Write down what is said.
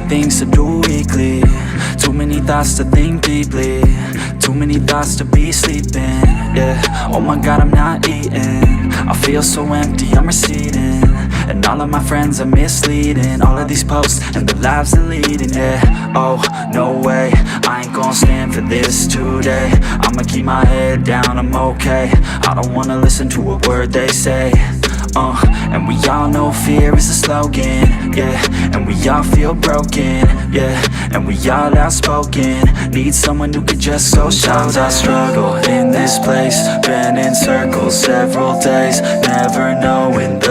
things to do weekly. Too many thoughts to think deeply. Too many thoughts to be sleeping, yeah. Oh my God, I'm not eating. I feel so empty, I'm receding. And all of my friends are misleading. All of these posts and the lives they're leading, yeah. Oh, no way, I ain't gon' stand for this today. I'ma keep my head down, I'm okay. I don't wanna listen to a word they say. And we all know fear is a slogan, yeah. And we all feel broken, yeah. And we all outspoken. Need someone who could just go shout. Sometimes I struggle in this place, been in circles several days, never knowing the